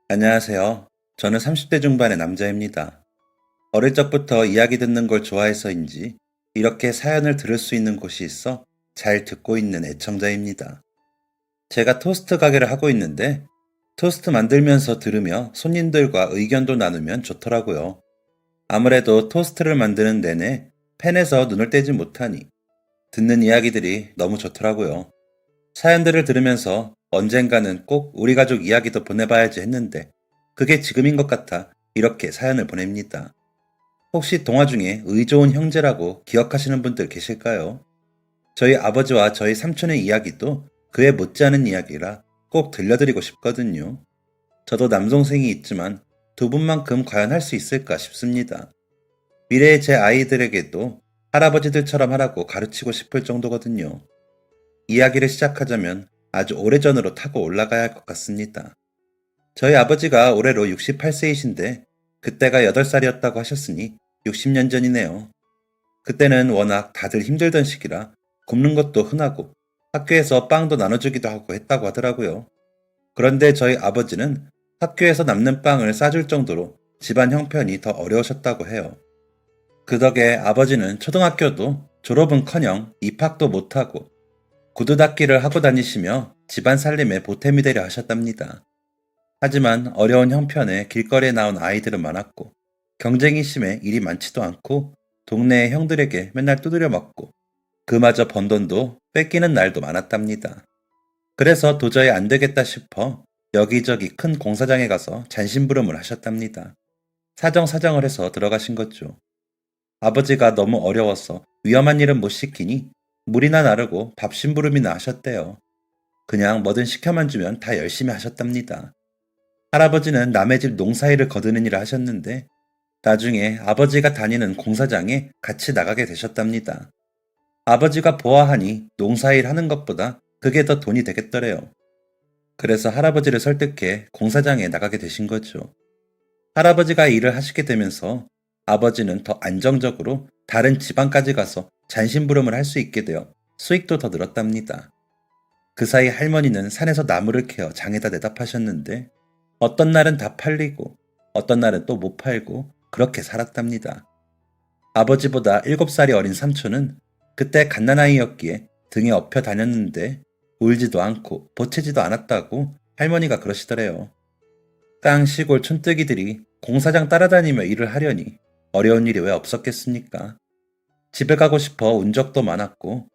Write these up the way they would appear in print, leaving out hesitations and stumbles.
안녕하세요. 저는 30대 중반의 남자입니다. 어릴 적부터 이야기 듣는 걸 좋아해서인지 이렇게 사연을 들을 수 있는 곳이 있어 잘 듣고 있는 애청자입니다. 제가 토스트 가게를 하고 있는데 토스트 만들면서 들으며 손님들과 의견도 나누면 좋더라고요. 아무래도 토스트를 만드는 내내 펜에서 눈을 떼지 못하니 듣는 이야기들이 너무 좋더라고요. 사연들을 들으면서 언젠가는 꼭 우리 가족 이야기도 보내봐야지 했는데 그게 지금인 것 같아 이렇게 사연을 보냅니다. 혹시 동화 중에 의 좋은 형제라고 기억하시는 분들 계실까요? 저희 아버지와 저희 삼촌의 이야기도 그에 못지않은 이야기라 꼭 들려드리고 싶거든요. 저도 남동생이 있지만 두 분만큼 과연 할 수 있을까 싶습니다. 미래의 제 아이들에게도 할아버지들처럼 하라고 가르치고 싶을 정도거든요. 이야기를 시작하자면 아주 오래전으로 타고 올라가야 할 것 같습니다. 저희 아버지가 올해로 68세이신데 그때가 8살이었다고 하셨으니 60년 전이네요. 그때는 워낙 다들 힘들던 시기라 굶는 것도 흔하고 학교에서 빵도 나눠주기도 하고 했다고 하더라고요. 그런데 저희 아버지는 학교에서 남는 빵을 싸줄 정도로 집안 형편이 더 어려우셨다고 해요. 그 덕에 아버지는 초등학교도 졸업은커녕 입학도 못하고 구두 닦기를 하고 다니시며 집안 살림에 보탬이 되려 하셨답니다. 하지만 어려운 형편에 길거리에 나온 아이들은 많았고 경쟁이 심해 일이 많지도 않고 동네의 형들에게 맨날 두드려 맞고 그마저 번 돈도 뺏기는 날도 많았답니다. 그래서 도저히 안 되겠다 싶어 여기저기 큰 공사장에 가서 잔심부름을 하셨답니다. 사정사정을 해서 들어가신 거죠. 아버지가 너무 어려워서 위험한 일은 못 시키니 물이나 나르고 밥 심부름이나 하셨대요. 그냥 뭐든 시켜만 주면 다 열심히 하셨답니다. 할아버지는 남의 집 농사일을 거두는 일을 하셨는데 나중에 아버지가 다니는 공사장에 같이 나가게 되셨답니다. 아버지가 보아하니 농사일 하는 것보다 그게 더 돈이 되겠더래요. 그래서 할아버지를 설득해 공사장에 나가게 되신 거죠. 할아버지가 일을 하시게 되면서 아버지는 더 안정적으로 다른 지방까지 가서 잔심부름을 할 수 있게 되어 수익도 더 늘었답니다. 그 사이 할머니는 산에서 나무를 캐어 장에다 내다 파셨는데 어떤 날은 다 팔리고 어떤 날은 또 못 팔고 그렇게 살았답니다. 아버지보다 7살이 어린 삼촌은 그때 갓난아이였기에 등에 업혀 다녔는데 울지도 않고 보채지도 않았다고 할머니가 그러시더래요. 땅 시골 촌뜨기들이 공사장 따라다니며 일을 하려니 어려운 일이 왜 없었겠습니까? 집에 가고 싶어 운 적도 많았고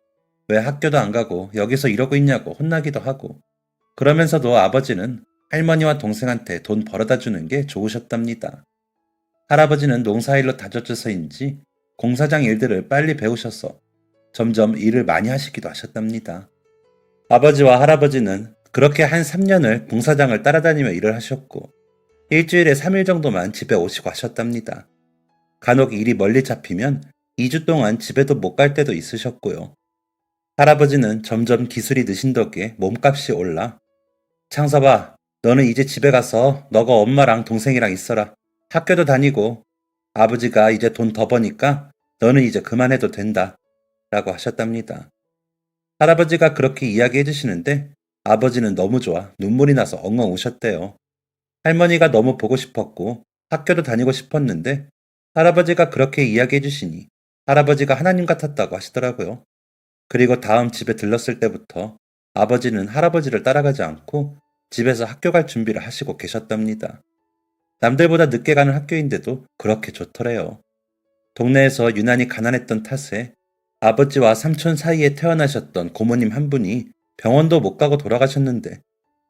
왜 학교도 안 가고 여기서 이러고 있냐고 혼나기도 하고 그러면서도 아버지는 할머니와 동생한테 돈 벌어다 주는 게 좋으셨답니다. 할아버지는 농사일로 다져져서인지 공사장 일들을 빨리 배우셔서 점점 일을 많이 하시기도 하셨답니다. 아버지와 할아버지는 그렇게 한 3년을 공사장을 따라다니며 일을 하셨고 일주일에 3일 정도만 집에 오시고 하셨답니다. 간혹 일이 멀리 잡히면 2주 동안 집에도 못 갈 때도 있으셨고요. 할아버지는 점점 기술이 느신 덕에 몸값이 올라 창섭아, 너는 이제 집에 가서 너가 엄마랑 동생이랑 있어라. 학교도 다니고 아버지가 이제 돈 더 버니까 너는 이제 그만해도 된다. 라고 하셨답니다. 할아버지가 그렇게 이야기해 주시는데 아버지는 너무 좋아 눈물이 나서 엉엉 우셨대요. 할머니가 너무 보고 싶었고 학교도 다니고 싶었는데 할아버지가 그렇게 이야기해 주시니 할아버지가 하나님 같았다고 하시더라고요. 그리고 다음 집에 들렀을 때부터 아버지는 할아버지를 따라가지 않고 집에서 학교 갈 준비를 하시고 계셨답니다. 남들보다 늦게 가는 학교인데도 그렇게 좋더래요. 동네에서 유난히 가난했던 탓에 아버지와 삼촌 사이에 태어나셨던 고모님 한 분이 병원도 못 가고 돌아가셨는데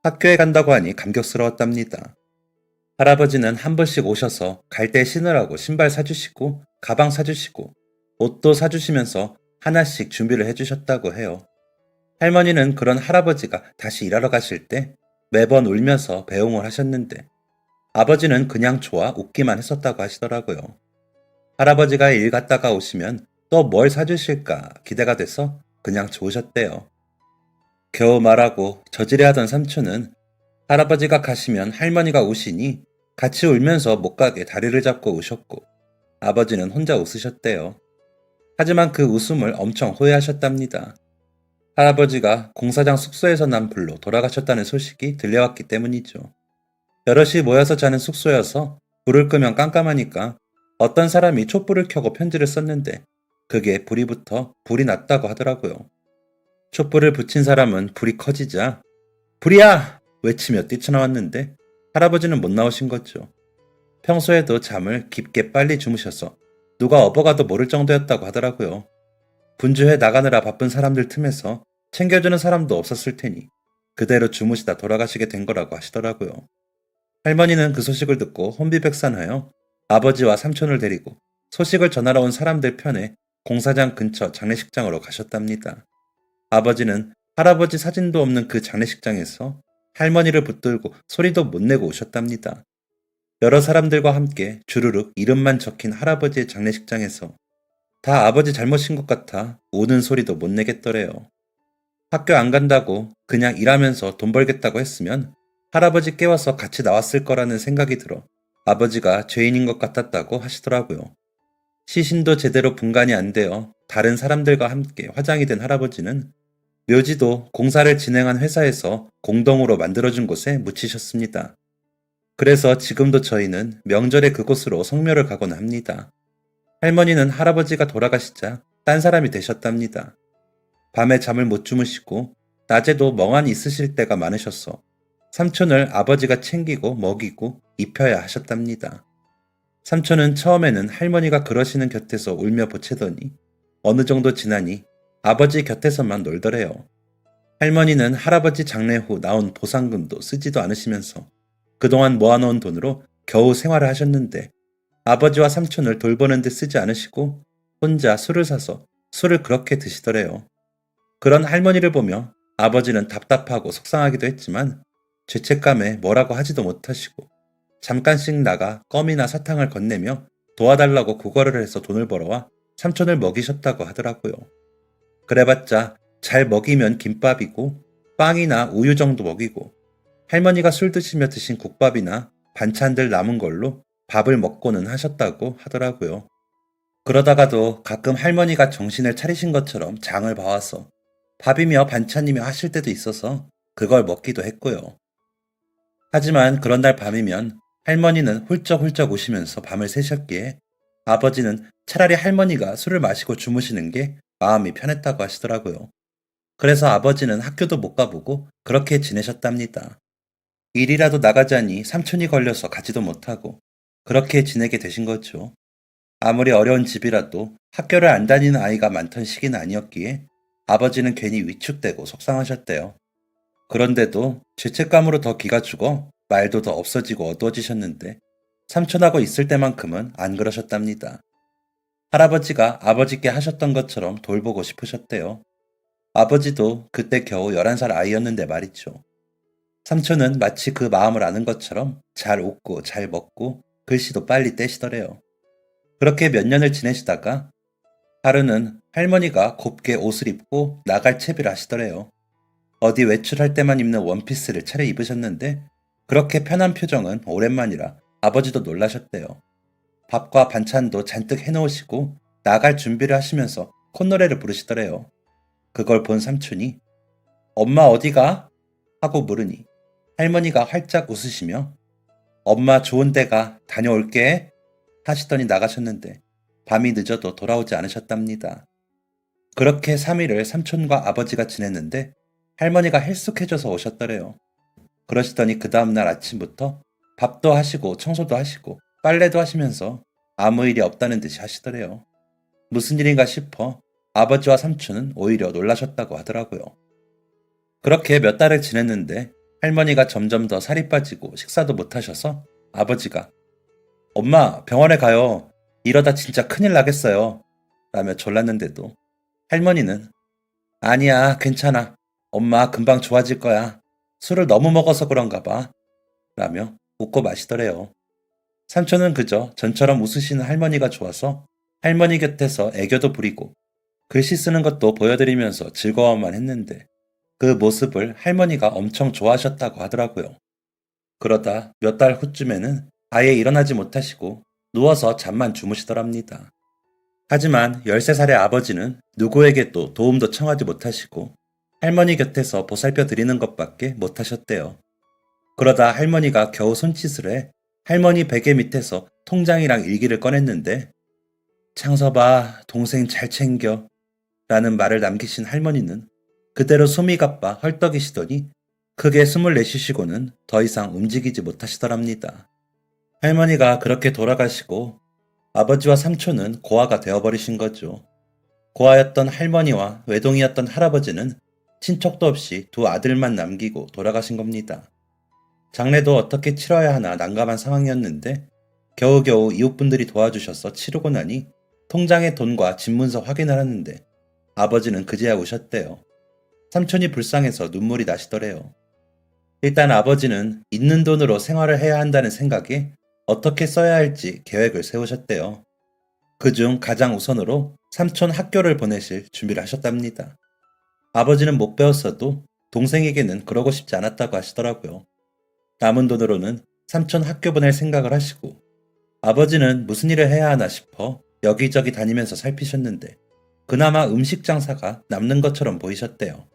학교에 간다고 하니 감격스러웠답니다. 할아버지는 한 번씩 오셔서 갈 때 신으라고 신발 사주시고 가방 사주시고 옷도 사주시면서 하나씩 준비를 해주셨다고 해요. 할머니는 그런 할아버지가 다시 일하러 가실 때 매번 울면서 배웅을 하셨는데 아버지는 그냥 좋아 웃기만 했었다고 하시더라고요. 할아버지가 일 갔다가 오시면 또 뭘 사주실까 기대가 돼서 그냥 좋으셨대요. 겨우 말하고 저지레하던 삼촌은 할아버지가 가시면 할머니가 우시니 같이 울면서 못 가게 다리를 잡고 우셨고 아버지는 혼자 웃으셨대요. 하지만 그 웃음을 엄청 후회하셨답니다. 할아버지가 공사장 숙소에서 난 불로 돌아가셨다는 소식이 들려왔기 때문이죠. 여럿이 모여서 자는 숙소여서 불을 끄면 깜깜하니까 어떤 사람이 촛불을 켜고 편지를 썼는데 그게 불이 붙어 불이 났다고 하더라고요. 촛불을 붙인 사람은 불이 커지자 불이야! 외치며 뛰쳐나왔는데 할아버지는 못 나오신 거죠. 평소에도 잠을 깊게 빨리 주무셔서 누가 업어가도 모를 정도였다고 하더라고요. 분주해 나가느라 바쁜 사람들 틈에서 챙겨주는 사람도 없었을 테니 그대로 주무시다 돌아가시게 된 거라고 하시더라고요. 할머니는 그 소식을 듣고 혼비백산하여 아버지와 삼촌을 데리고 소식을 전하러 온 사람들 편에 공사장 근처 장례식장으로 가셨답니다. 아버지는 할아버지 사진도 없는 그 장례식장에서 할머니를 붙들고 소리도 못 내고 오셨답니다. 여러 사람들과 함께 주르륵 이름만 적힌 할아버지의 장례식장에서 다 아버지 잘못인 것 같아 우는 소리도 못 내겠더래요. 학교 안 간다고 그냥 일하면서 돈 벌겠다고 했으면 할아버지 깨워서 같이 나왔을 거라는 생각이 들어 아버지가 죄인인 것 같았다고 하시더라고요. 시신도 제대로 분간이 안 되어 다른 사람들과 함께 화장이 된 할아버지는 묘지도 공사를 진행한 회사에서 공동으로 만들어준 곳에 묻히셨습니다. 그래서 지금도 저희는 명절에 그곳으로 성묘를 가곤 합니다. 할머니는 할아버지가 돌아가시자 딴 사람이 되셨답니다. 밤에 잠을 못 주무시고 낮에도 멍하니 있으실 때가 많으셔서 삼촌을 아버지가 챙기고 먹이고 입혀야 하셨답니다. 삼촌은 처음에는 할머니가 그러시는 곁에서 울며 보채더니 어느 정도 지나니 아버지 곁에서만 놀더래요. 할머니는 할아버지 장례 후 나온 보상금도 쓰지도 않으시면서 그동안 모아놓은 돈으로 겨우 생활을 하셨는데 아버지와 삼촌을 돌보는 데 쓰지 않으시고 혼자 술을 사서 술을 그렇게 드시더래요. 그런 할머니를 보며 아버지는 답답하고 속상하기도 했지만 죄책감에 뭐라고 하지도 못하시고 잠깐씩 나가 껌이나 사탕을 건네며 도와달라고 구걸을 해서 돈을 벌어와 삼촌을 먹이셨다고 하더라고요. 그래봤자 잘 먹이면 김밥이고 빵이나 우유 정도 먹이고 할머니가 술 드시며 드신 국밥이나 반찬들 남은 걸로 밥을 먹고는 하셨다고 하더라고요. 그러다가도 가끔 할머니가 정신을 차리신 것처럼 장을 봐와서 밥이며 반찬이며 하실 때도 있어서 그걸 먹기도 했고요. 하지만 그런 날 밤이면 할머니는 훌쩍훌쩍 우시면서 밤을 새셨기에 아버지는 차라리 할머니가 술을 마시고 주무시는 게 마음이 편했다고 하시더라고요. 그래서 아버지는 학교도 못 가보고 그렇게 지내셨답니다. 일이라도 나가자니 삼촌이 걸려서 가지도 못하고 그렇게 지내게 되신 거죠. 아무리 어려운 집이라도 학교를 안 다니는 아이가 많던 시기는 아니었기에 아버지는 괜히 위축되고 속상하셨대요. 그런데도 죄책감으로 더 기가 죽어 말도 더 없어지고 어두워지셨는데 삼촌하고 있을 때만큼은 안 그러셨답니다. 할아버지가 아버지께 하셨던 것처럼 돌보고 싶으셨대요. 아버지도 그때 겨우 11살 아이였는데 말이죠. 삼촌은 마치 그 마음을 아는 것처럼 잘 웃고 잘 먹고 글씨도 빨리 떼시더래요. 그렇게 몇 년을 지내시다가 하루는 할머니가 곱게 옷을 입고 나갈 채비를 하시더래요. 어디 외출할 때만 입는 원피스를 차려 입으셨는데 그렇게 편한 표정은 오랜만이라 아버지도 놀라셨대요. 밥과 반찬도 잔뜩 해놓으시고 나갈 준비를 하시면서 콧노래를 부르시더래요. 그걸 본 삼촌이 엄마 어디가? 하고 물으니 할머니가 활짝 웃으시며 엄마 좋은 데가 다녀올게 하시더니 나가셨는데 밤이 늦어도 돌아오지 않으셨답니다. 그렇게 3일을 삼촌과 아버지가 지냈는데 할머니가 헬쑥해져서 오셨더래요. 그러시더니 그 다음날 아침부터 밥도 하시고 청소도 하시고 빨래도 하시면서 아무 일이 없다는 듯이 하시더래요. 무슨 일인가 싶어 아버지와 삼촌은 오히려 놀라셨다고 하더라고요. 그렇게 몇 달을 지냈는데 할머니가 점점 더 살이 빠지고 식사도 못하셔서 아버지가 엄마 병원에 가요. 이러다 진짜 큰일 나겠어요. 라며 졸랐는데도 할머니는 아니야 괜찮아. 엄마 금방 좋아질 거야. 술을 너무 먹어서 그런가 봐. 라며 웃고 마시더래요. 삼촌은 그저 전처럼 웃으시는 할머니가 좋아서 할머니 곁에서 애교도 부리고 글씨 쓰는 것도 보여드리면서 즐거워만 했는데 그 모습을 할머니가 엄청 좋아하셨다고 하더라고요. 그러다 몇 달 후쯤에는 아예 일어나지 못하시고 누워서 잠만 주무시더랍니다. 하지만 13살의 아버지는 누구에게도 도움도 청하지 못하시고 할머니 곁에서 보살펴 드리는 것밖에 못하셨대요. 그러다 할머니가 겨우 손짓을 해 할머니 베개 밑에서 통장이랑 일기를 꺼냈는데 창서봐, 동생 잘 챙겨 라는 말을 남기신 할머니는 그대로 숨이 가빠 헐떡이시더니 크게 숨을 내쉬시고는 더 이상 움직이지 못하시더랍니다. 할머니가 그렇게 돌아가시고 아버지와 삼촌은 고아가 되어버리신 거죠. 고아였던 할머니와 외동이었던 할아버지는 친척도 없이 두 아들만 남기고 돌아가신 겁니다. 장례도 어떻게 치러야 하나 난감한 상황이었는데 겨우겨우 이웃분들이 도와주셔서 치르고 나니 통장의 돈과 집문서 확인을 하는데 아버지는 그제야 우셨대요. 삼촌이 불쌍해서 눈물이 나시더래요. 일단 아버지는 있는 돈으로 생활을 해야 한다는 생각에 어떻게 써야 할지 계획을 세우셨대요. 그중 가장 우선으로 삼촌 학교를 보내실 준비를 하셨답니다. 아버지는 못 배웠어도 동생에게는 그러고 싶지 않았다고 하시더라고요. 남은 돈으로는 삼촌 학교 보낼 생각을 하시고 아버지는 무슨 일을 해야 하나 싶어 여기저기 다니면서 살피셨는데 그나마 음식 장사가 남는 것처럼 보이셨대요.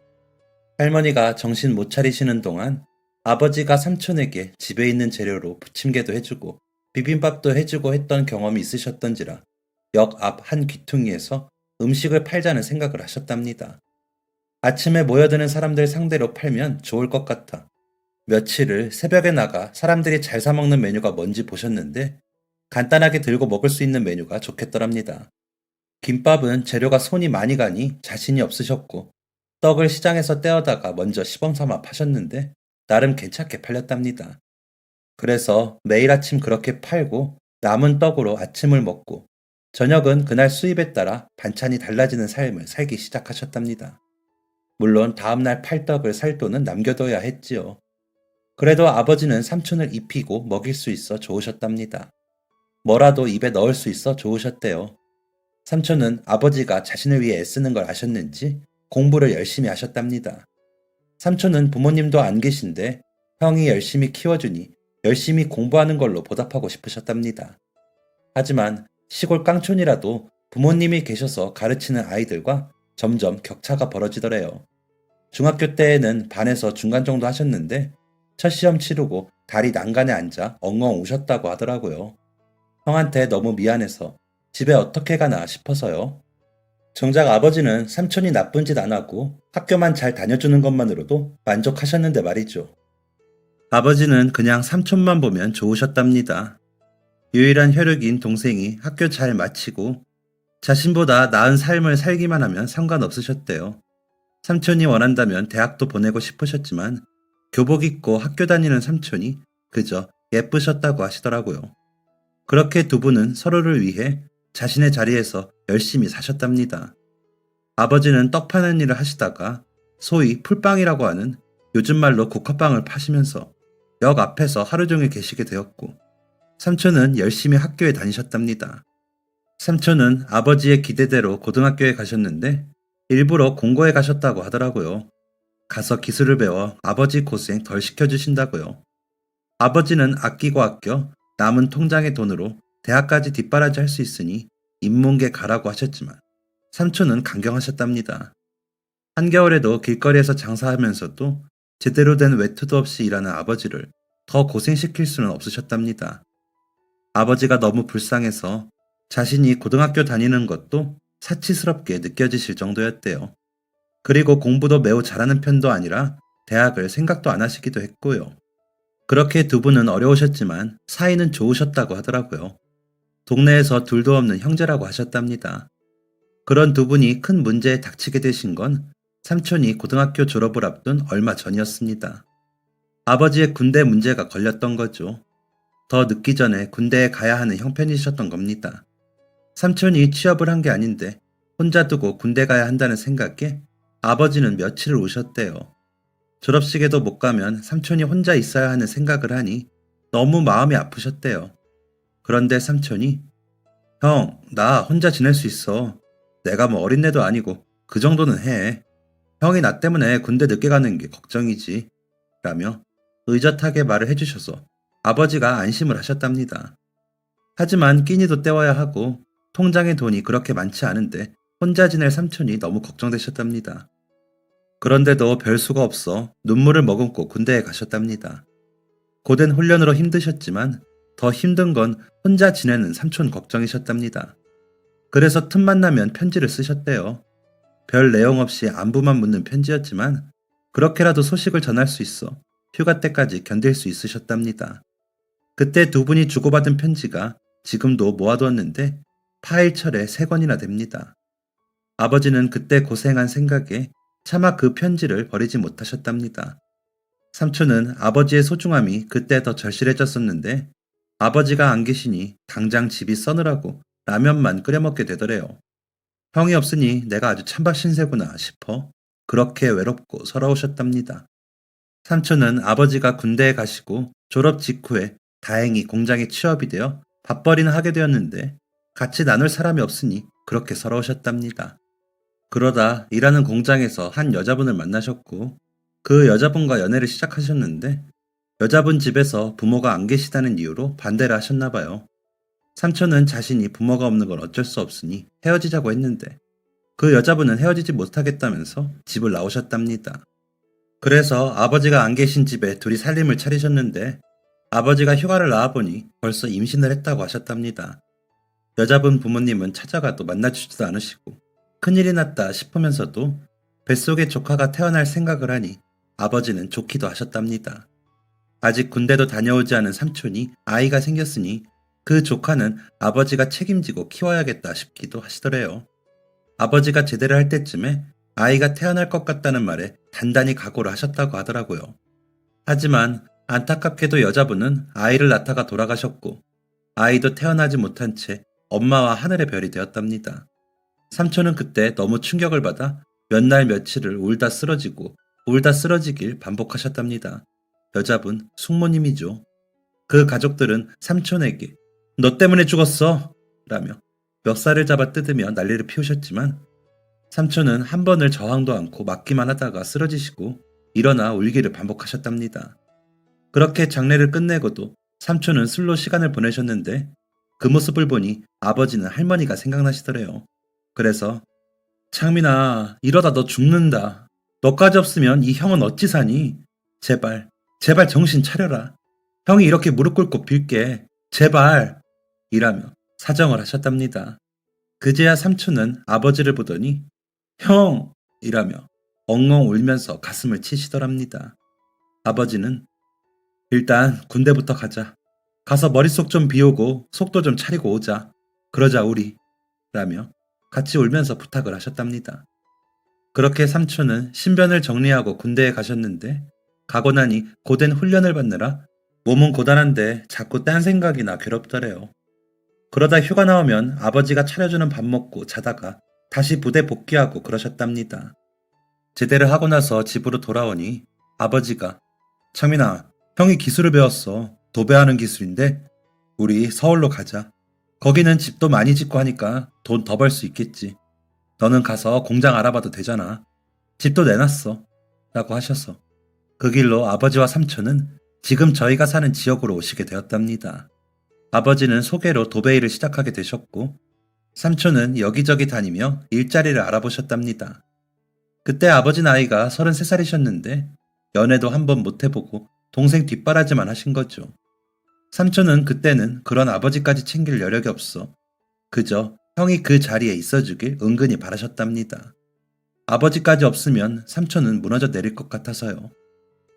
할머니가 정신 못 차리시는 동안 아버지가 삼촌에게 집에 있는 재료로 부침개도 해주고 비빔밥도 해주고 했던 경험이 있으셨던지라 역 앞 한 귀퉁이에서 음식을 팔자는 생각을 하셨답니다. 아침에 모여드는 사람들 상대로 팔면 좋을 것 같아 며칠을 새벽에 나가 사람들이 잘 사먹는 메뉴가 뭔지 보셨는데 간단하게 들고 먹을 수 있는 메뉴가 좋겠더랍니다. 김밥은 재료가 손이 많이 가니 자신이 없으셨고 떡을 시장에서 떼어다가 먼저 시범삼아 파셨는데 나름 괜찮게 팔렸답니다. 그래서 매일 아침 그렇게 팔고 남은 떡으로 아침을 먹고 저녁은 그날 수입에 따라 반찬이 달라지는 삶을 살기 시작하셨답니다. 물론 다음날 팔 떡을 살 돈은 남겨둬야 했지요. 그래도 아버지는 삼촌을 입히고 먹일 수 있어 좋으셨답니다. 뭐라도 입에 넣을 수 있어 좋으셨대요. 삼촌은 아버지가 자신을 위해 애쓰는 걸 아셨는지 공부를 열심히 하셨답니다. 삼촌은 부모님도 안 계신데 형이 열심히 키워주니 열심히 공부하는 걸로 보답하고 싶으셨답니다. 하지만 시골 깡촌이라도 부모님이 계셔서 가르치는 아이들과 점점 격차가 벌어지더래요. 중학교 때에는 반에서 중간 정도 하셨는데 첫 시험 치르고 다리 난간에 앉아 엉엉 우셨다고 하더라고요. 형한테 너무 미안해서 집에 어떻게 가나 싶어서요. 정작 아버지는 삼촌이 나쁜 짓 안 하고 학교만 잘 다녀주는 것만으로도 만족하셨는데 말이죠. 아버지는 그냥 삼촌만 보면 좋으셨답니다. 유일한 혈육인 동생이 학교 잘 마치고 자신보다 나은 삶을 살기만 하면 상관없으셨대요. 삼촌이 원한다면 대학도 보내고 싶으셨지만 교복 입고 학교 다니는 삼촌이 그저 예쁘셨다고 하시더라고요. 그렇게 두 분은 서로를 위해 자신의 자리에서 열심히 사셨답니다. 아버지는 떡 파는 일을 하시다가 소위 풀빵이라고 하는 요즘 말로 국화빵을 파시면서 역 앞에서 하루 종일 계시게 되었고 삼촌은 열심히 학교에 다니셨답니다. 삼촌은 아버지의 기대대로 고등학교에 가셨는데 일부러 공고에 가셨다고 하더라고요. 가서 기술을 배워 아버지 고생 덜 시켜주신다고요. 아버지는 아끼고 아껴 남은 통장의 돈으로 대학까지 뒷바라지 할 수 있으니 인문계 가라고 하셨지만 삼촌은 강경하셨답니다. 한겨울에도 길거리에서 장사하면서도 제대로 된 외투도 없이 일하는 아버지를 더 고생시킬 수는 없으셨답니다. 아버지가 너무 불쌍해서 자신이 고등학교 다니는 것도 사치스럽게 느껴지실 정도였대요. 그리고 공부도 매우 잘하는 편도 아니라 대학을 생각도 안 하시기도 했고요. 그렇게 두 분은 어려우셨지만 사이는 좋으셨다고 하더라고요. 동네에서 둘도 없는 형제라고 하셨답니다. 그런 두 분이 큰 문제에 닥치게 되신 건 삼촌이 고등학교 졸업을 앞둔 얼마 전이었습니다. 아버지의 군대 문제가 걸렸던 거죠. 더 늦기 전에 군대에 가야 하는 형편이셨던 겁니다. 삼촌이 취업을 한 게 아닌데 혼자 두고 군대 가야 한다는 생각에 아버지는 며칠을 우셨대요. 졸업식에도 못 가면 삼촌이 혼자 있어야 하는 생각을 하니 너무 마음이 아프셨대요. 그런데 삼촌이 형, 나 혼자 지낼 수 있어. 내가 뭐 어린애도 아니고 그 정도는 해. 형이 나 때문에 군대 늦게 가는 게 걱정이지. 라며 의젓하게 말을 해주셔서 아버지가 안심을 하셨답니다. 하지만 끼니도 때워야 하고 통장에 돈이 그렇게 많지 않은데 혼자 지낼 삼촌이 너무 걱정되셨답니다. 그런데도 별 수가 없어 눈물을 머금고 군대에 가셨답니다. 고된 훈련으로 힘드셨지만 더 힘든 건 혼자 지내는 삼촌 걱정이셨답니다. 그래서 틈만 나면 편지를 쓰셨대요. 별 내용 없이 안부만 묻는 편지였지만 그렇게라도 소식을 전할 수 있어 휴가 때까지 견딜 수 있으셨답니다. 그때 두 분이 주고받은 편지가 지금도 모아두었는데 파일철에 3권이나 됩니다. 아버지는 그때 고생한 생각에 차마 그 편지를 버리지 못하셨답니다. 삼촌은 아버지의 소중함이 그때 더 절실해졌었는데 아버지가 안 계시니 당장 집이 서늘하고 라면만 끓여 먹게 되더래요. 형이 없으니 내가 아주 찬밥 신세구나 싶어 그렇게 외롭고 서러우셨답니다. 삼촌은 아버지가 군대에 가시고 졸업 직후에 다행히 공장에 취업이 되어 밥벌이는 하게 되었는데 같이 나눌 사람이 없으니 그렇게 서러우셨답니다. 그러다 일하는 공장에서 한 여자분을 만나셨고 그 여자분과 연애를 시작하셨는데 여자분 집에서 부모가 안 계시다는 이유로 반대를 하셨나 봐요. 삼촌은 자신이 부모가 없는 걸 어쩔 수 없으니 헤어지자고 했는데 그 여자분은 헤어지지 못하겠다면서 집을 나오셨답니다. 그래서 아버지가 안 계신 집에 둘이 살림을 차리셨는데 아버지가 휴가를 나와보니 벌써 임신을 했다고 하셨답니다. 여자분 부모님은 찾아가도 만나주지도 않으시고 큰일이 났다 싶으면서도 뱃속에 조카가 태어날 생각을 하니 아버지는 좋기도 하셨답니다. 아직 군대도 다녀오지 않은 삼촌이 아이가 생겼으니 그 조카는 아버지가 책임지고 키워야겠다 싶기도 하시더래요. 아버지가 제대를 할 때쯤에 아이가 태어날 것 같다는 말에 단단히 각오를 하셨다고 하더라고요. 하지만 안타깝게도 여자분은 아이를 낳다가 돌아가셨고 아이도 태어나지 못한 채 엄마와 하늘의 별이 되었답니다. 삼촌은 그때 너무 충격을 받아 몇 날 며칠을 울다 쓰러지고 울다 쓰러지길 반복하셨답니다. 여자분 숙모님이죠. 그 가족들은 삼촌에게 너 때문에 죽었어 라며 멱살을 잡아 뜯으며 난리를 피우셨지만 삼촌은 한 번을 저항도 않고 맞기만 하다가 쓰러지시고 일어나 울기를 반복하셨답니다. 그렇게 장례를 끝내고도 삼촌은 술로 시간을 보내셨는데 그 모습을 보니 아버지는 할머니가 생각나시더래요. 그래서 창민아 이러다 너 죽는다. 너까지 없으면 이 형은 어찌 사니? 제발 제발 정신 차려라. 형이 이렇게 무릎 꿇고 빌게. 제발 이라며 사정을 하셨답니다. 그제야 삼촌은 아버지를 보더니 형! 이라며 엉엉 울면서 가슴을 치시더랍니다. 아버지는 일단 군대부터 가자. 가서 머릿속 좀 비우고 속도 좀 차리고 오자. 그러자 우리. 라며 같이 울면서 부탁을 하셨답니다. 그렇게 삼촌은 신변을 정리하고 군대에 가셨는데 가고 나니 고된 훈련을 받느라 몸은 고단한데 자꾸 딴 생각이나 괴롭더래요. 그러다 휴가 나오면 아버지가 차려주는 밥 먹고 자다가 다시 부대 복귀하고 그러셨답니다. 제대를 하고 나서 집으로 돌아오니 아버지가 창민아, 형이 기술을 배웠어. 도배하는 기술인데 우리 서울로 가자. 거기는 집도 많이 짓고 하니까 돈 더 벌 수 있겠지. 너는 가서 공장 알아봐도 되잖아. 집도 내놨어. 라고 하셔서 그 길로 아버지와 삼촌은 지금 저희가 사는 지역으로 오시게 되었답니다. 아버지는 소개로 도배 일을 시작하게 되셨고 삼촌은 여기저기 다니며 일자리를 알아보셨답니다. 그때 아버지 나이가 33살이셨는데 연애도 한번 못해보고 동생 뒷바라지만 하신 거죠. 삼촌은 그때는 그런 아버지까지 챙길 여력이 없어 그저 형이 그 자리에 있어주길 은근히 바라셨답니다. 아버지까지 없으면 삼촌은 무너져 내릴 것 같아서요.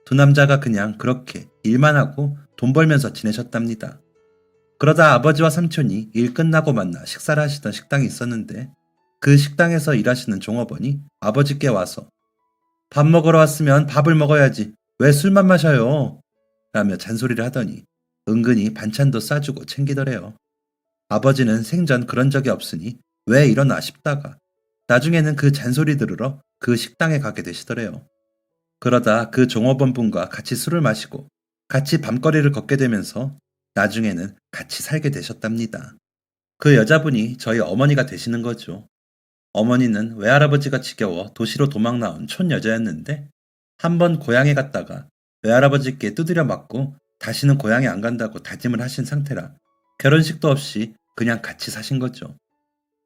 두 남자가 그냥 그렇게 일만 하고 돈 벌면서 지내셨답니다. 그러다 아버지와 삼촌이 일 끝나고 만나 식사를 하시던 식당이 있었는데 그 식당에서 일하시는 종업원이 아버지께 와서 밥 먹으러 왔으면 밥을 먹어야지 왜 술만 마셔요? 라며 잔소리를 하더니 은근히 반찬도 싸주고 챙기더래요. 아버지는 생전 그런 적이 없으니 왜 이러나 싶다가 나중에는 그 잔소리 들으러 그 식당에 가게 되시더래요. 그러다 그 종업원분과 같이 술을 마시고 같이 밤거리를 걷게 되면서 나중에는 같이 살게 되셨답니다. 그 여자분이 저희 어머니가 되시는 거죠. 어머니는 외할아버지가 지겨워 도시로 도망 나온 촌 여자였는데 한번 고향에 갔다가 외할아버지께 두드려 맞고 다시는 고향에 안 간다고 다짐을 하신 상태라 결혼식도 없이 그냥 같이 사신 거죠.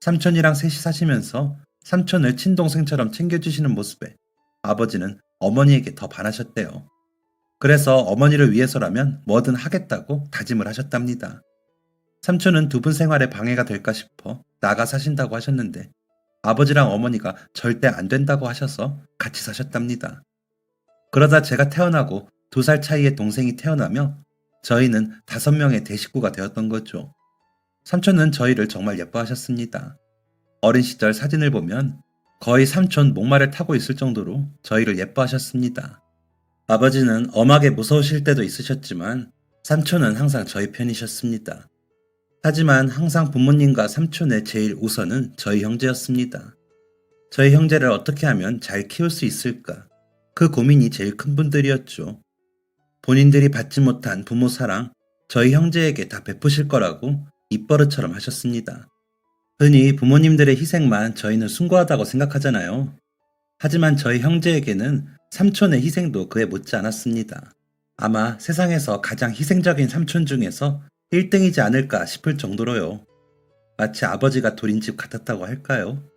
삼촌이랑 셋이 사시면서 삼촌을 친동생처럼 챙겨주시는 모습에 아버지는 어머니에게 더 반하셨대요. 그래서 어머니를 위해서라면 뭐든 하겠다고 다짐을 하셨답니다. 삼촌은 두 분 생활에 방해가 될까 싶어 나가 사신다고 하셨는데 아버지랑 어머니가 절대 안 된다고 하셔서 같이 사셨답니다. 그러다 제가 태어나고 2살 차이의 동생이 태어나며 저희는 5명의 대식구가 되었던 거죠. 삼촌은 저희를 정말 예뻐하셨습니다. 어린 시절 사진을 보면 거의 삼촌 목마를 타고 있을 정도로 저희를 예뻐하셨습니다. 아버지는 엄하게 무서우실 때도 있으셨지만 삼촌은 항상 저희 편이셨습니다. 하지만 항상 부모님과 삼촌의 제일 우선은 저희 형제였습니다. 저희 형제를 어떻게 하면 잘 키울 수 있을까? 그 고민이 제일 큰 분들이었죠. 본인들이 받지 못한 부모 사랑, 저희 형제에게 다 베푸실 거라고 입버릇처럼 하셨습니다. 흔히 부모님들의 희생만 저희는 숭고하다고 생각하잖아요. 하지만 저희 형제에게는 삼촌의 희생도 그에 못지 않았습니다. 아마 세상에서 가장 희생적인 삼촌 중에서 1등이지 않을까 싶을 정도로요. 마치 아버지가 돌인 집 같았다고 할까요?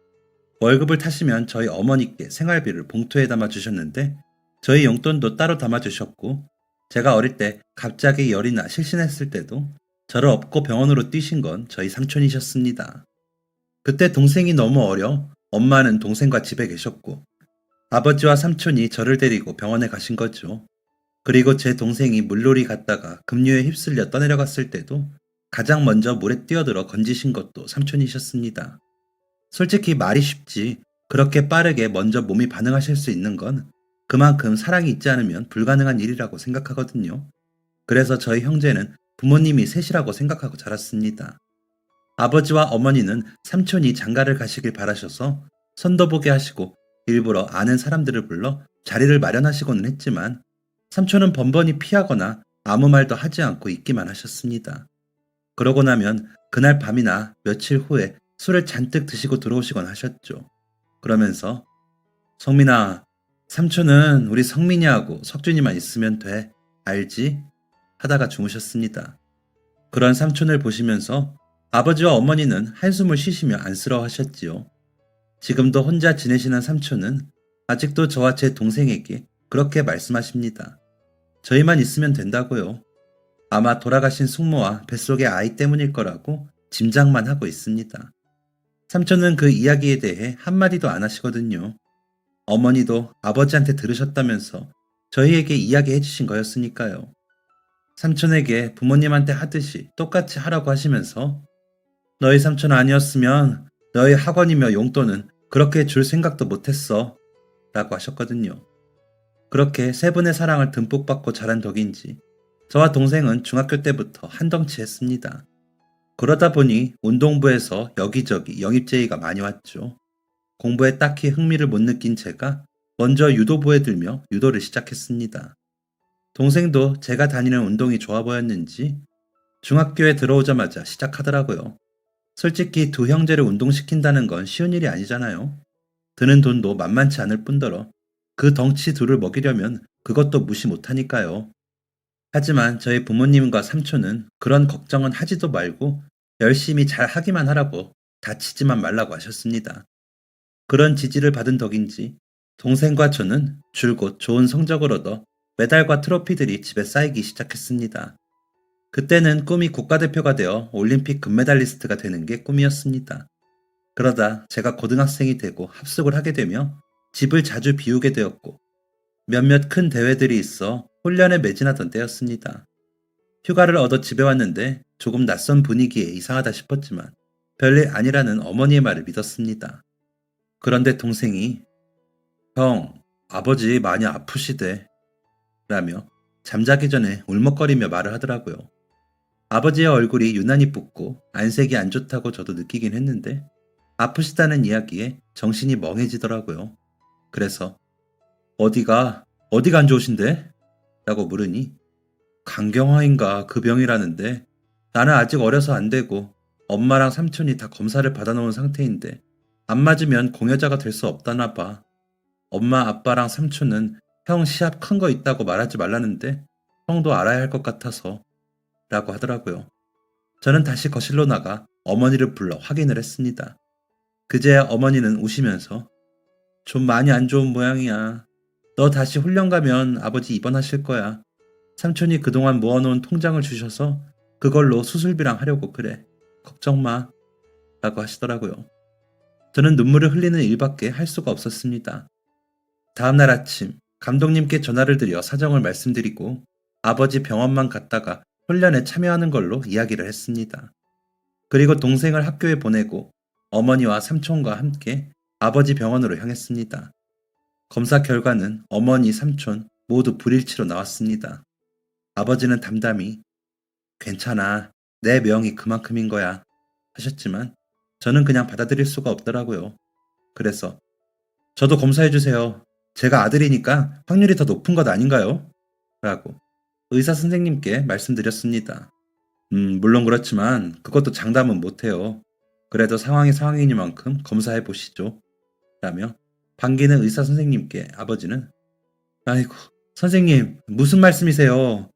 월급을 타시면 저희 어머니께 생활비를 봉투에 담아주셨는데 저희 용돈도 따로 담아주셨고 제가 어릴 때 갑자기 열이나 실신했을 때도 저를 업고 병원으로 뛰신 건 저희 삼촌이셨습니다. 그때 동생이 너무 어려 엄마는 동생과 집에 계셨고 아버지와 삼촌이 저를 데리고 병원에 가신 거죠. 그리고 제 동생이 물놀이 갔다가 급류에 휩쓸려 떠내려갔을 때도 가장 먼저 물에 뛰어들어 건지신 것도 삼촌이셨습니다. 솔직히 말이 쉽지 그렇게 빠르게 먼저 몸이 반응하실 수 있는 건 그만큼 사랑이 있지 않으면 불가능한 일이라고 생각하거든요. 그래서 저희 형제는 부모님이 셋이라고 생각하고 자랐습니다. 아버지와 어머니는 삼촌이 장가를 가시길 바라셔서 선도 보게 하시고 일부러 아는 사람들을 불러 자리를 마련하시고는 했지만 삼촌은 번번이 피하거나 아무 말도 하지 않고 있기만 하셨습니다. 그러고 나면 그날 밤이나 며칠 후에 술을 잔뜩 드시고 들어오시곤 하셨죠. 그러면서 성민아, 삼촌은 우리 성민이하고 석준이만 있으면 돼. 알지? 하다가 주무셨습니다. 그런 삼촌을 보시면서 아버지와 어머니는 한숨을 쉬시며 안쓰러워하셨지요. 지금도 혼자 지내시는 삼촌은 아직도 저와 제 동생에게 그렇게 말씀하십니다. 저희만 있으면 된다고요. 아마 돌아가신 숙모와 뱃속의 아이 때문일 거라고 짐작만 하고 있습니다. 삼촌은 그 이야기에 대해 한마디도 안 하시거든요. 어머니도 아버지한테 들으셨다면서 저희에게 이야기해 주신 거였으니까요. 삼촌에게 부모님한테 하듯이 똑같이 하라고 하시면서 너희 삼촌 아니었으면 너희 학원이며 용돈은 그렇게 줄 생각도 못했어 라고 하셨거든요. 그렇게 세 분의 사랑을 듬뿍 받고 자란 덕인지 저와 동생은 중학교 때부터 한덩치 했습니다. 그러다 보니 운동부에서 여기저기 영입제의가 많이 왔죠. 공부에 딱히 흥미를 못 느낀 제가 먼저 유도부에 들며 유도를 시작했습니다. 동생도 제가 다니는 운동이 좋아 보였는지 중학교에 들어오자마자 시작하더라고요. 솔직히 두 형제를 운동시킨다는 건 쉬운 일이 아니잖아요. 드는 돈도 만만치 않을 뿐더러 그 덩치 둘을 먹이려면 그것도 무시 못하니까요. 하지만 저희 부모님과 삼촌은 그런 걱정은 하지도 말고 열심히 잘 하기만 하라고 다치지만 말라고 하셨습니다. 그런 지지를 받은 덕인지 동생과 저는 줄곧 좋은 성적을 얻어 메달과 트로피들이 집에 쌓이기 시작했습니다. 그때는 꿈이 국가대표가 되어 올림픽 금메달리스트가 되는 게 꿈이었습니다. 그러다 제가 고등학생이 되고 합숙을 하게 되며 집을 자주 비우게 되었고 몇몇 큰 대회들이 있어 훈련에 매진하던 때였습니다. 휴가를 얻어 집에 왔는데 조금 낯선 분위기에 이상하다 싶었지만 별일 아니라는 어머니의 말을 믿었습니다. 그런데 동생이 형, 아버지 많이 아프시대 라며 잠자기 전에 울먹거리며 말을 하더라고요. 아버지의 얼굴이 유난히 붓고 안색이 안 좋다고 저도 느끼긴 했는데 아프시다는 이야기에 정신이 멍해지더라고요. 그래서 어디가 안 좋으신데? 라고 물으니 간경화인가 그 병이라는데 나는 아직 어려서 안 되고 엄마랑 삼촌이 다 검사를 받아놓은 상태인데 안 맞으면 공여자가 될 수 없다나 봐. 엄마 아빠랑 삼촌은 형 시합 큰 거 있다고 말하지 말라는데 형도 알아야 할 것 같아서 라고 하더라고요. 저는 다시 거실로 나가 어머니를 불러 확인을 했습니다. 그제야 어머니는 우시면서 좀 많이 안 좋은 모양이야. 너 다시 훈련 가면 아버지 입원하실 거야. 삼촌이 그동안 모아놓은 통장을 주셔서 그걸로 수술비랑 하려고 그래. 걱정 마. 라고 하시더라고요. 저는 눈물을 흘리는 일밖에 할 수가 없었습니다. 다음날 아침 감독님께 전화를 드려 사정을 말씀드리고 아버지 병원만 갔다가 훈련에 참여하는 걸로 이야기를 했습니다. 그리고 동생을 학교에 보내고 어머니와 삼촌과 함께 아버지 병원으로 향했습니다. 검사 결과는 어머니, 삼촌 모두 불일치로 나왔습니다. 아버지는 담담히 괜찮아, 내 명이 그만큼인 거야 하셨지만 저는 그냥 받아들일 수가 없더라고요. 그래서 저도 검사해주세요. 제가 아들이니까 확률이 더 높은 것 아닌가요? 라고 의사 선생님께 말씀드렸습니다. 물론 그렇지만 그것도 장담은 못해요. 그래도 상황이 상황이니만큼 검사해 보시죠. 라며 반기는 의사 선생님께 아버지는 아이고, 선생님, 무슨 말씀이세요?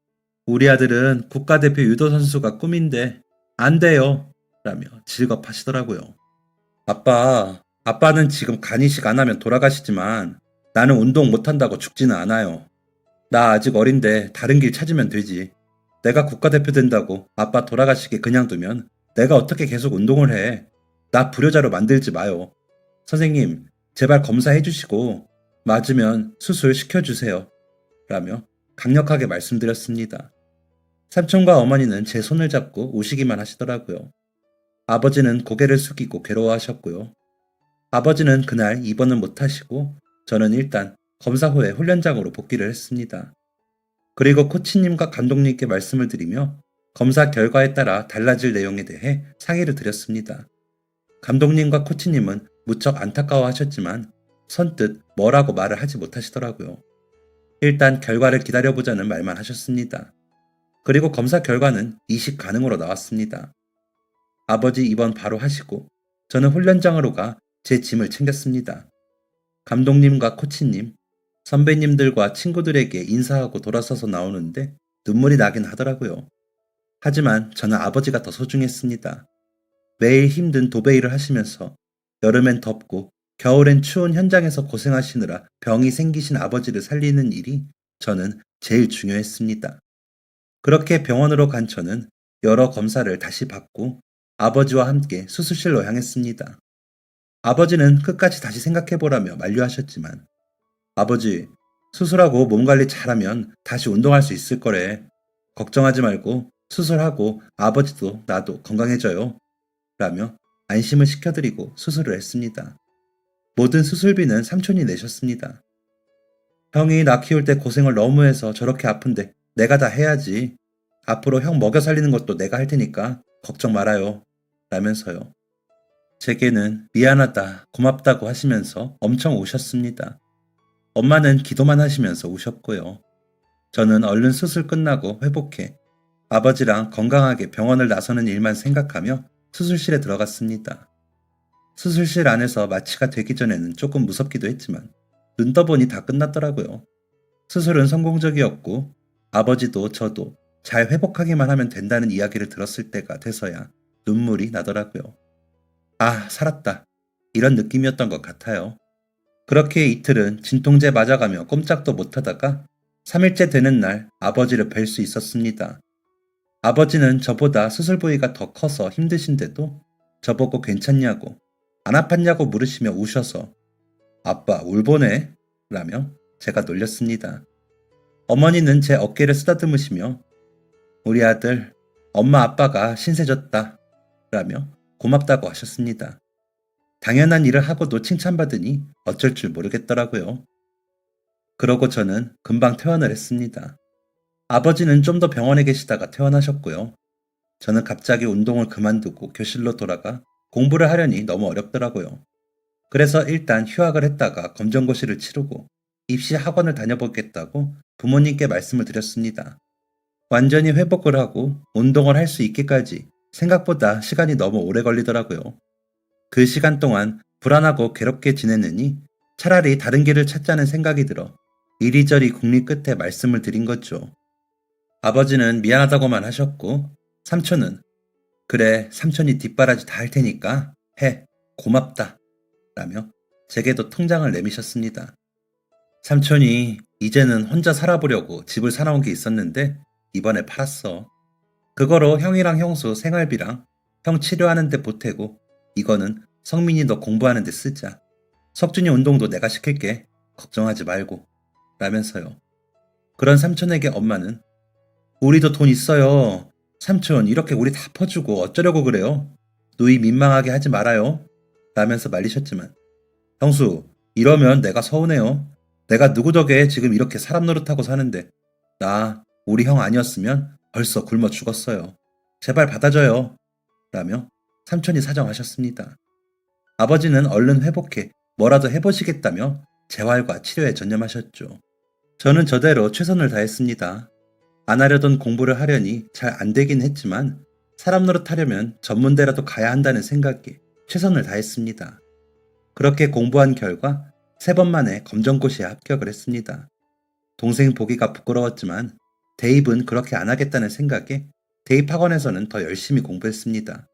우리 아들은 국가대표 유도 선수가 꿈인데 안 돼요. 라며 질겁하시더라고요. 아빠는 지금 간이식 안 하면 돌아가시지만 나는 운동 못한다고 죽지는 않아요. 나 아직 어린데 다른 길 찾으면 되지. 내가 국가대표 된다고 아빠 돌아가시게 그냥 두면 내가 어떻게 계속 운동을 해. 나 불효자로 만들지 마요. 선생님, 제발 검사해 주시고 맞으면 수술 시켜주세요. 라며 강력하게 말씀드렸습니다. 삼촌과 어머니는 제 손을 잡고 우시기만 하시더라고요. 아버지는 고개를 숙이고 괴로워하셨고요. 아버지는 그날 입원은 못하시고 저는 일단 검사 후에 훈련장으로 복귀를 했습니다. 그리고 코치님과 감독님께 말씀을 드리며 검사 결과에 따라 달라질 내용에 대해 상의를 드렸습니다. 감독님과 코치님은 무척 안타까워 하셨지만 선뜻 뭐라고 말을 하지 못하시더라고요. 일단 결과를 기다려보자는 말만 하셨습니다. 그리고 검사 결과는 이식 가능으로 나왔습니다. 아버지 입원 바로 하시고 저는 훈련장으로 가 제 짐을 챙겼습니다. 감독님과 코치님, 선배님들과 친구들에게 인사하고 돌아서서 나오는데 눈물이 나긴 하더라고요. 하지만 저는 아버지가 더 소중했습니다. 매일 힘든 도배일을 하시면서 여름엔 덥고 겨울엔 추운 현장에서 고생하시느라 병이 생기신 아버지를 살리는 일이 저는 제일 중요했습니다. 그렇게 병원으로 간 저는 여러 검사를 다시 받고 아버지와 함께 수술실로 향했습니다. 아버지는 끝까지 다시 생각해보라며 만류하셨지만 아버지, 수술하고 몸 관리 잘하면 다시 운동할 수 있을 거래. 걱정하지 말고 수술하고 아버지도 나도 건강해져요. 라며 안심을 시켜드리고 수술을 했습니다. 모든 수술비는 삼촌이 내셨습니다. 형이 나 키울 때 고생을 너무 해서 저렇게 아픈데 내가 다 해야지. 앞으로 형 먹여 살리는 것도 내가 할 테니까 걱정 말아요. 라면서요. 제게는 미안하다, 고맙다고 하시면서 엄청 우셨습니다. 엄마는 기도만 하시면서 우셨고요. 저는 얼른 수술 끝나고 회복해 아버지랑 건강하게 병원을 나서는 일만 생각하며 수술실에 들어갔습니다. 수술실 안에서 마취가 되기 전에는 조금 무섭기도 했지만 눈 떠보니 다 끝났더라고요. 수술은 성공적이었고 아버지도 저도 잘 회복하기만 하면 된다는 이야기를 들었을 때가 돼서야 눈물이 나더라고요. 아, 살았다. 이런 느낌이었던 것 같아요. 그렇게 이틀은 진통제 맞아가며 꼼짝도 못하다가 3일째 되는 날 아버지를 뵐 수 있었습니다. 아버지는 저보다 수술 부위가 더 커서 힘드신데도 저보고 괜찮냐고 안 아팠냐고 물으시며 우셔서 아빠 울보네? 라며 제가 놀렸습니다. 어머니는 제 어깨를 쓰다듬으시며 우리 아들 엄마 아빠가 신세졌다 라며 고맙다고 하셨습니다. 당연한 일을 하고도 칭찬받으니 어쩔 줄 모르겠더라고요. 그러고 저는 금방 퇴원을 했습니다. 아버지는 좀 더 병원에 계시다가 퇴원하셨고요. 저는 갑자기 운동을 그만두고 교실로 돌아가 공부를 하려니 너무 어렵더라고요. 그래서 일단 휴학을 했다가 검정고시를 치르고 입시 학원을 다녀보겠다고 부모님께 말씀을 드렸습니다. 완전히 회복을 하고 운동을 할 수 있기까지 생각보다 시간이 너무 오래 걸리더라고요. 그 시간 동안 불안하고 괴롭게 지내느니 차라리 다른 길을 찾자는 생각이 들어 이리저리 궁리 끝에 말씀을 드린 거죠. 아버지는 미안하다고만 하셨고 삼촌은 그래 삼촌이 뒷바라지 다 할 테니까 해 고맙다 라며 제게도 통장을 내미셨습니다. 삼촌이 이제는 혼자 살아보려고 집을 사놓은 게 있었는데 이번에 팔았어. 그거로 형이랑 형수 생활비랑 형 치료하는 데 보태고 이거는 성민이 너 공부하는 데 쓰자. 석준이 운동도 내가 시킬게. 걱정하지 말고. 라면서요. 그런 삼촌에게 엄마는 우리도 돈 있어요. 삼촌 이렇게 우리 다 퍼주고 어쩌려고 그래요. 누이 민망하게 하지 말아요. 라면서 말리셨지만 형수 이러면 내가 서운해요. 내가 누구 덕에 지금 이렇게 사람 노릇하고 사는데 나 우리 형 아니었으면 벌써 굶어 죽었어요. 제발 받아줘요. 라며 삼촌이 사정하셨습니다. 아버지는 얼른 회복해 뭐라도 해보시겠다며 재활과 치료에 전념하셨죠. 저는 저대로 최선을 다했습니다. 안 하려던 공부를 하려니 잘 안 되긴 했지만 사람 노릇하려면 전문대라도 가야 한다는 생각에 최선을 다했습니다. 그렇게 공부한 결과 3번 만에 검정고시에 합격을 했습니다. 동생 보기가 부끄러웠지만 대입은 그렇게 안 하겠다는 생각에 대입학원에서는 더 열심히 공부했습니다.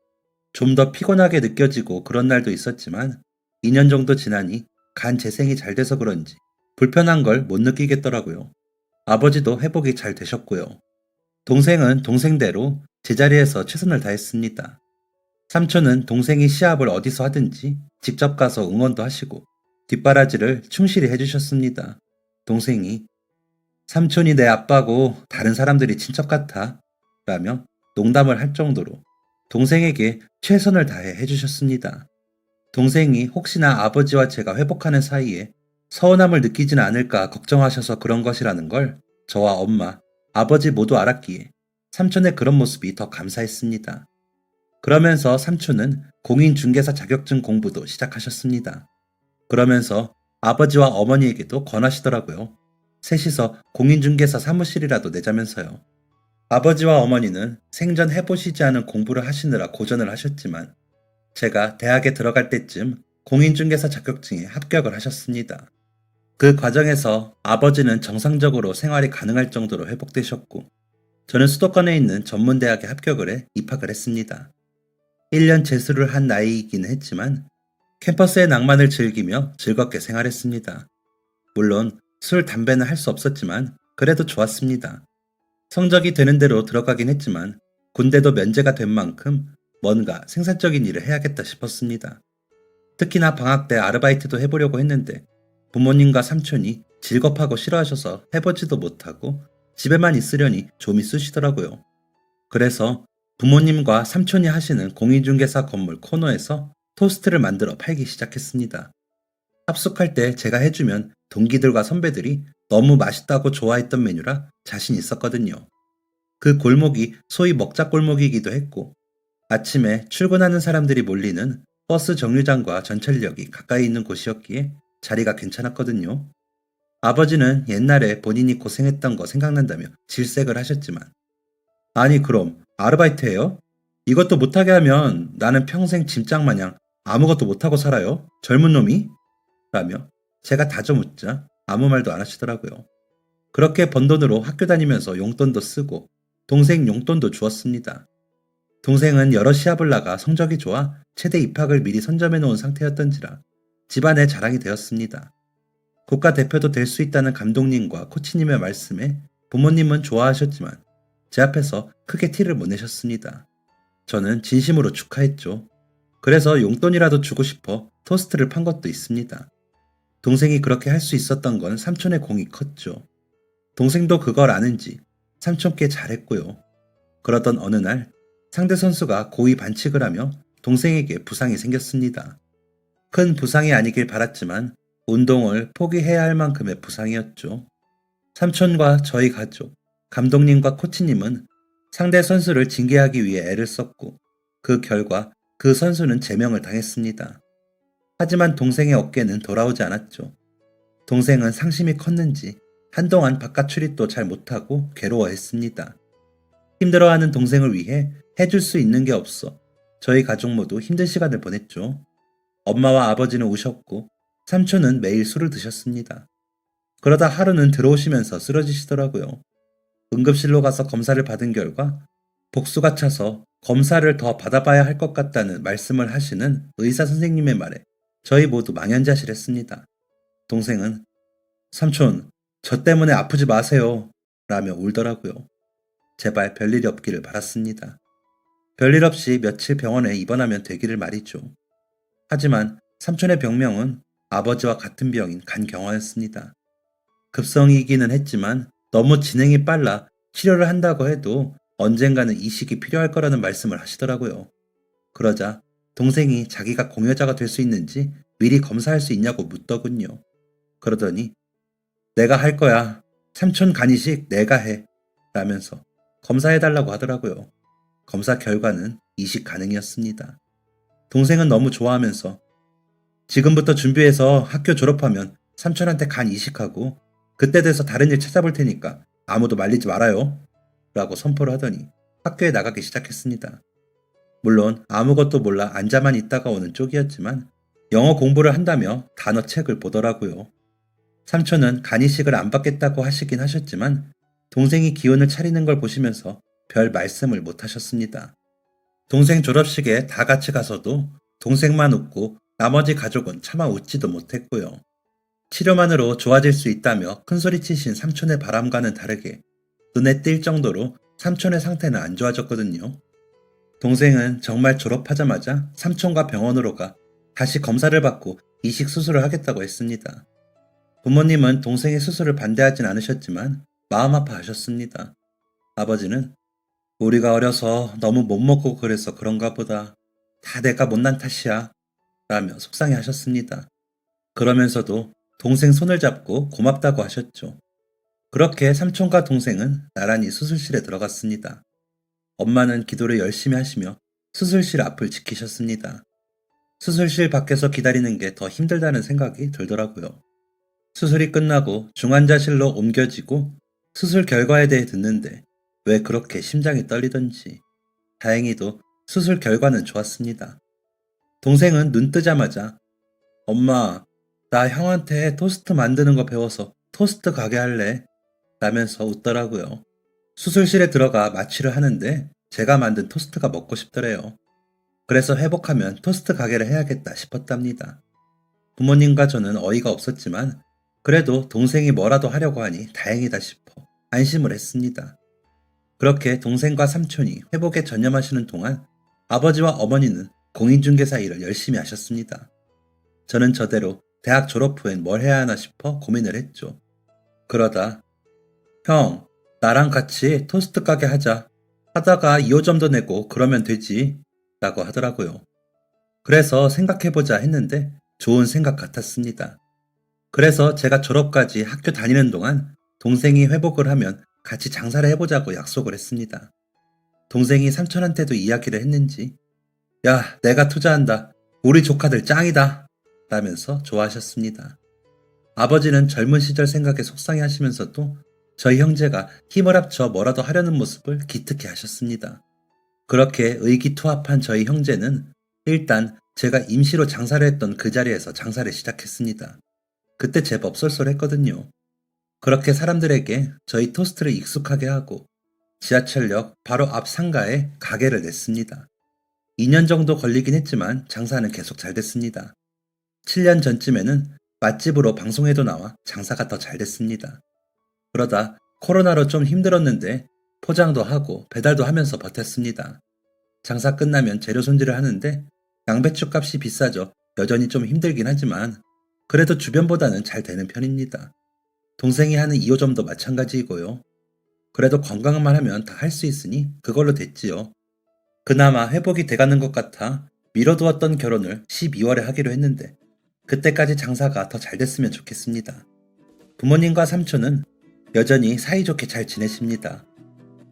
좀 더 피곤하게 느껴지고 그런 날도 있었지만 2년 정도 지나니 간 재생이 잘 돼서 그런지 불편한 걸 못 느끼겠더라고요. 아버지도 회복이 잘 되셨고요. 동생은 동생대로 제자리에서 최선을 다했습니다. 삼촌은 동생이 시합을 어디서 하든지 직접 가서 응원도 하시고 뒷바라지를 충실히 해주셨습니다. 동생이 삼촌이 내 아빠고 다른 사람들이 친척 같아 라며 농담을 할 정도로 동생에게 최선을 다해 해주셨습니다. 동생이 혹시나 아버지와 제가 회복하는 사이에 서운함을 느끼지는 않을까 걱정하셔서 그런 것이라는 걸 저와 엄마, 아버지 모두 알았기에 삼촌의 그런 모습이 더 감사했습니다. 그러면서 삼촌은 공인중개사 자격증 공부도 시작하셨습니다. 그러면서 아버지와 어머니에게도 권하시더라고요. 셋이서 공인중개사 사무실이라도 내자면서요. 아버지와 어머니는 생전 해보시지 않은 공부를 하시느라 고전을 하셨지만 제가 대학에 들어갈 때쯤 공인중개사 자격증에 합격을 하셨습니다. 그 과정에서 아버지는 정상적으로 생활이 가능할 정도로 회복되셨고 저는 수도권에 있는 전문대학에 합격을 해 입학을 했습니다. 1년 재수를 한 나이이긴 했지만 캠퍼스의 낭만을 즐기며 즐겁게 생활했습니다. 물론 술, 담배는 할 수 없었지만 그래도 좋았습니다. 성적이 되는 대로 들어가긴 했지만 군대도 면제가 된 만큼 뭔가 생산적인 일을 해야겠다 싶었습니다. 특히나 방학 때 아르바이트도 해보려고 했는데 부모님과 삼촌이 질겁하고 싫어하셔서 해보지도 못하고 집에만 있으려니 좀이 쑤시더라고요. 그래서 부모님과 삼촌이 하시는 공인중개사 건물 코너에서 토스트를 만들어 팔기 시작했습니다. 합숙할 때 제가 해주면 동기들과 선배들이 너무 맛있다고 좋아했던 메뉴라 자신 있었거든요. 그 골목이 소위 먹자 골목이기도 했고 아침에 출근하는 사람들이 몰리는 버스 정류장과 전철역이 가까이 있는 곳이었기에 자리가 괜찮았거든요. 아버지는 옛날에 본인이 고생했던 거 생각난다며 질색을 하셨지만 아니 그럼 아르바이트예요? 이것도 못하게 하면 나는 평생 짐짝 마냥 아무것도 못하고 살아요? 젊은 놈이? 라며 제가 다져묻자 아무 말도 안 하시더라고요. 그렇게 번 돈으로 학교 다니면서 용돈도 쓰고 동생 용돈도 주었습니다. 동생은 여러 시합을 나가 성적이 좋아 체대 입학을 미리 선점해 놓은 상태였던지라 집안의 자랑이 되었습니다. 국가대표도 될 수 있다는 감독님과 코치님의 말씀에 부모님은 좋아하셨지만 제 앞에서 크게 티를 못 내셨습니다. 저는 진심으로 축하했죠. 그래서 용돈이라도 주고 싶어 토스트를 판 것도 있습니다. 동생이 그렇게 할 수 있었던 건 삼촌의 공이 컸죠. 동생도 그걸 아는지 삼촌께 잘했고요. 그러던 어느 날 상대 선수가 고의 반칙을 하며 동생에게 부상이 생겼습니다. 큰 부상이 아니길 바랐지만 운동을 포기해야 할 만큼의 부상이었죠. 삼촌과 저희 가족, 감독님과 코치님은 상대 선수를 징계하기 위해 애를 썼고 그 결과 그 선수는 제명을 당했습니다. 하지만 동생의 어깨는 돌아오지 않았죠. 동생은 상심이 컸는지 한동안 바깥 출입도 잘 못하고 괴로워했습니다. 힘들어하는 동생을 위해 해줄 수 있는 게 없어 저희 가족 모두 힘든 시간을 보냈죠. 엄마와 아버지는 우셨고 삼촌은 매일 술을 드셨습니다. 그러다 하루는 들어오시면서 쓰러지시더라고요. 응급실로 가서 검사를 받은 결과 복수가 차서 검사를 더 받아봐야 할 것 같다는 말씀을 하시는 의사 선생님의 말에 저희 모두 망연자실했습니다. 동생은 삼촌, 저 때문에 아프지 마세요. 라며 울더라고요. 제발 별일이 없기를 바랐습니다. 별일 없이 며칠 병원에 입원하면 되기를 말이죠. 하지만 삼촌의 병명은 아버지와 같은 병인 간경화였습니다. 급성이기는 했지만 너무 진행이 빨라 치료를 한다고 해도 언젠가는 이식이 필요할 거라는 말씀을 하시더라고요. 그러자 동생이 자기가 공여자가 될 수 있는지 미리 검사할 수 있냐고 묻더군요. 그러더니 내가 할 거야. 삼촌 간이식 내가 해. 라면서 검사해달라고 하더라고요. 검사 결과는 이식 가능이었습니다. 동생은 너무 좋아하면서 지금부터 준비해서 학교 졸업하면 삼촌한테 간 이식하고 그때 돼서 다른 일 찾아볼 테니까 아무도 말리지 말아요. 라고 선포를 하더니 학교에 나가기 시작했습니다. 물론 아무것도 몰라 앉아만 있다가 오는 쪽이었지만 영어 공부를 한다며 단어책을 보더라고요. 삼촌은 간이식을 안 받겠다고 하시긴 하셨지만 동생이 기운을 차리는 걸 보시면서 별 말씀을 못 하셨습니다. 동생 졸업식에 다 같이 가서도 동생만 웃고 나머지 가족은 차마 웃지도 못했고요. 치료만으로 좋아질 수 있다며 큰소리치신 삼촌의 바람과는 다르게 눈에 띌 정도로 삼촌의 상태는 안 좋아졌거든요. 동생은 정말 졸업하자마자 삼촌과 병원으로 가 다시 검사를 받고 이식 수술을 하겠다고 했습니다. 부모님은 동생의 수술을 반대하진 않으셨지만 마음 아파하셨습니다. 아버지는 우리가 어려서 너무 못 먹고 그래서 그런가 보다. 다 내가 못난 탓이야. 라며 속상해하셨습니다. 그러면서도 동생 손을 잡고 고맙다고 하셨죠. 그렇게 삼촌과 동생은 나란히 수술실에 들어갔습니다. 엄마는 기도를 열심히 하시며 수술실 앞을 지키셨습니다. 수술실 밖에서 기다리는 게 더 힘들다는 생각이 들더라고요. 수술이 끝나고 중환자실로 옮겨지고 수술 결과에 대해 듣는데 왜 그렇게 심장이 떨리던지. 다행히도 수술 결과는 좋았습니다. 동생은 눈 뜨자마자 엄마, 나 형한테 토스트 만드는 거 배워서 토스트 가게 할래? 라면서 웃더라고요. 수술실에 들어가 마취를 하는데 제가 만든 토스트가 먹고 싶더래요. 그래서 회복하면 토스트 가게를 해야겠다 싶었답니다. 부모님과 저는 어이가 없었지만 그래도 동생이 뭐라도 하려고 하니 다행이다 싶어 안심을 했습니다. 그렇게 동생과 삼촌이 회복에 전념하시는 동안 아버지와 어머니는 공인중개사 일을 열심히 하셨습니다. 저는 저대로 대학 졸업 후엔 뭘 해야 하나 싶어 고민을 했죠. 그러다 형, 나랑 같이 토스트 가게 하자. 하다가 2호점도 내고 그러면 되지. 라고 하더라고요. 그래서 생각해보자 했는데 좋은 생각 같았습니다. 그래서 제가 졸업까지 학교 다니는 동안 동생이 회복을 하면 같이 장사를 해보자고 약속을 했습니다. 동생이 삼촌한테도 이야기를 했는지 야, 내가 투자한다. 우리 조카들 짱이다. 라면서 좋아하셨습니다. 아버지는 젊은 시절 생각에 속상해 하시면서도 저희 형제가 힘을 합쳐 뭐라도 하려는 모습을 기특해 하셨습니다. 그렇게 의기투합한 저희 형제는 일단 제가 임시로 장사를 했던 그 자리에서 장사를 시작했습니다. 그때 제법 쏠쏠했거든요. 그렇게 사람들에게 저희 토스트를 익숙하게 하고 지하철역 바로 앞 상가에 가게를 냈습니다. 2년 정도 걸리긴 했지만 장사는 계속 잘 됐습니다. 7년 전쯤에는 맛집으로 방송에도 나와 장사가 더 잘 됐습니다. 그러다 코로나로 좀 힘들었는데 포장도 하고 배달도 하면서 버텼습니다. 장사 끝나면 재료 손질을 하는데 양배추 값이 비싸져 여전히 좀 힘들긴 하지만 그래도 주변보다는 잘 되는 편입니다. 동생이 하는 2호점도 마찬가지이고요. 그래도 건강만 하면 다 할 수 있으니 그걸로 됐지요. 그나마 회복이 돼가는 것 같아 미뤄두었던 결혼을 12월에 하기로 했는데 그때까지 장사가 더 잘 됐으면 좋겠습니다. 부모님과 삼촌은 여전히 사이좋게 잘 지내십니다.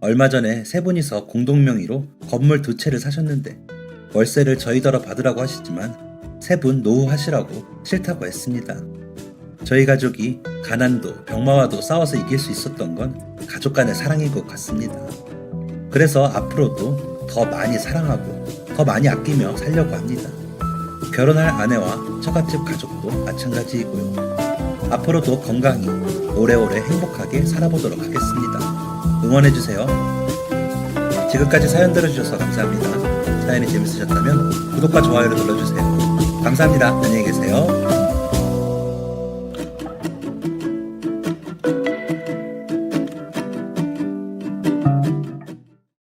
얼마 전에 세 분이서 공동명의로 건물 2채를 사셨는데 월세를 저희더러 받으라고 하시지만 세 분 노후하시라고 싫다고 했습니다. 저희 가족이 가난도 병마와도 싸워서 이길 수 있었던 건 가족 간의 사랑인 것 같습니다. 그래서 앞으로도 더 많이 사랑하고 더 많이 아끼며 살려고 합니다. 결혼할 아내와 처갓집 가족도 마찬가지이고요. 앞으로도 건강히 오래오래 행복하게 살아보도록 하겠습니다. 응원해주세요. 지금까지 사연 들어주셔서 감사합니다. 사연이 재밌으셨다면 구독과 좋아요를 눌러주세요. 감사합니다. 안녕히 계세요.